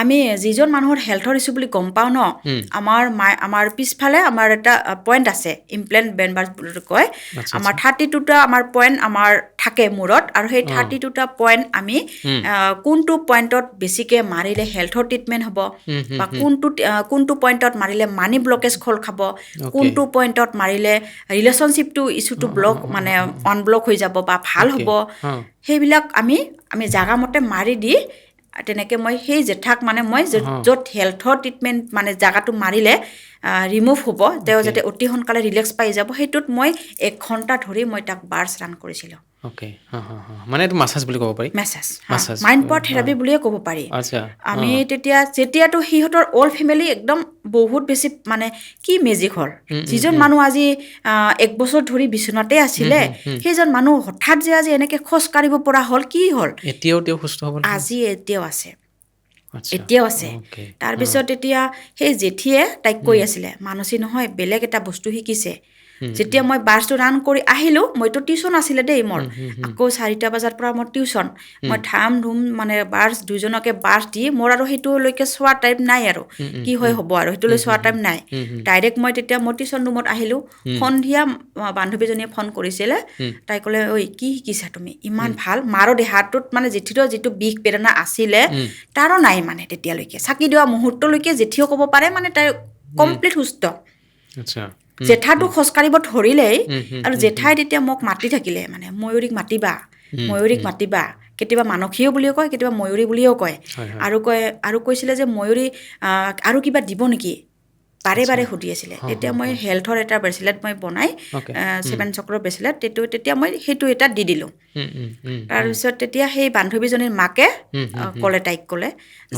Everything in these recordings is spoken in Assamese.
আমি যিজন মানুহৰ হেল্থৰ ইছ্যু বুলি গম পাওঁ ন, আমাৰ পিছফালে আমাৰ এটা পইণ্ট আছে, ইমপ্লেণ্ট বেনবাৰ্ছ বুলি কয়। আচ্ছা আমাৰ আচ্ছা 32টা আমাৰ পইণ্ট আমাৰ থাকে মূৰত, আৰু সেই 32টা পইণ্ট আমি কোনটো পইণ্টত বেছিকৈ মাৰিলে হেল্থৰ ট্ৰিটমেণ্ট হ'ব, বা কোনটো পইণ্টত মাৰিলে মানি ব্লকেজ খোল খাব, অ'কে কোনটো পইণ্টত মাৰিলে ৰিলেশ্যনশ্বিপটো ইছ্যুটো ব্লক মানে অনব্লক হৈ যাব বা ভাল অ'কে হ'ব, সেইবিলাক আমি জাগা মতে মাৰি দি তেনেকৈ মই সেই জেঠাক মানে মই য'ত হেল্থৰ ট্ৰিটমেণ্ট মানে জাগাটো মাৰিলে ৰিমুভ হ'ব, তেওঁ যাতে অতি সোনকালে ৰিলেক্স পাই যাব, সেইটোত মই 1 ঘণ্টা ধৰি মই তাক বাৰ্ছ ৰান কৰিছিলোঁ। অ'কে, মানে এইটো মাছাজ বুলি ক'ব পাৰি। Message massage mind power therapy বুলিয়ে ক'ব পাৰি। আচ্ছা আমি যেতিয়াতো সিহঁতৰ অল ফেমিলি একদম বহুত বেছি মানে কি মেজিক হ'ল, যিজন মানুহ আজি 1 বছৰ ধৰি বিচনাতে আছিলে, সেইজন মানুহ হঠাৎ যে আজি এনেকৈ খোজ কাঢ়িব পৰা হ'ল, কি হ'ল? এতিয়াও তেওঁ সুস্থ হ'ব নেকি? আজি এতিয়াও আছে, আচ্ছা এতিয়াও আছে। অ'কে তাৰপিছত এতিয়া সেই জেঠিয়ে তাইক কৈ আছিলে, মানসী নহয় বেলেগ এটা বস্তু শিকিছে। যেতিয়া মই বাৰ্ছটো ৰান কৰি আহিলোঁ, মইতো টিউশ্যন আছিলে দেই মোৰ, আকৌ 4টা বজাৰ পৰা মোৰ টিউশ্যন, মই ধাম ধুম মানে বাৰ্ছ দুইজনকে বাৰ্ছ দি মোৰ আৰু সেইটোলৈকে চোৱা টাইম নাই, আৰু কি হয় হ'ব আৰু সেইটোলৈ চোৱা টাইম নাই। ডাইৰেক্ট মই তেতিয়া মোৰ টিউশ্যন ৰুমত আহিলোঁ, সন্ধিয়া বান্ধৱীজনীয়ে ফোন কৰিছিলে, তাই ক'লে ঐ কি শিকিছা তুমি, ইমান ভাল। মাৰো দেহাটোত মানে জেঠিৰো যিটো বিষ বেদনা আছিলে তাৰো নাই মানে তেতিয়ালৈকে, চাকি দিয়া মুহূৰ্তলৈকে জেঠিও ক'ব পাৰে মানে তাই কমপ্লিট সুস্থ। আচ্ছা জেঠাটো খোজকাঢ়িব ধৰিলেই, আৰু জেঠাই তেতিয়া মোক মাতি থাকিলে মানে ময়ূৰীক মাতিবা, ময়ূৰীক মাতিবা, কেতিয়াবা মানসীও বুলিও কয়, কেতিয়াবা ময়ূৰী বুলিও কয়, আৰু কৈছিলে যে ময়ূৰী আৰু কিবা দিব নেকি, বাৰে বাৰে সুধি আছিলে। তেতিয়া মই হেল্থৰ এটা ব্ৰেচলেট মই বনাই 7 চক্ৰৰ ব্ৰেচলেট, তেতিয়া মই সেইটো এটা দি দিলোঁ। তাৰপিছত তেতিয়া সেই বান্ধৱীজনীৰ মাকে তাইক ক'লে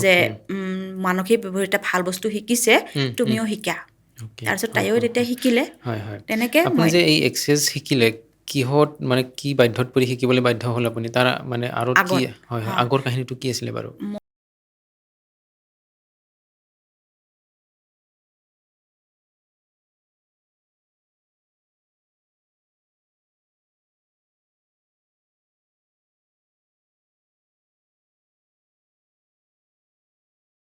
যে মানসী এটা ভাল বস্তু শিকিছে, তুমিও শিকা। তাৰপিছত তাইও তেতিয়া শিকিলে। তেনেকৈ আপুনি মই যে এই এক্সাৰচাইজ শিকিলে, কিহত মানে কি বাধ্যত পৰি শিকিবলৈ বাধ্য হ'ল আপুনি? তাৰ মানে আৰু কি আগত আগৰ কাহিনীটো কি আছিলে বাৰু?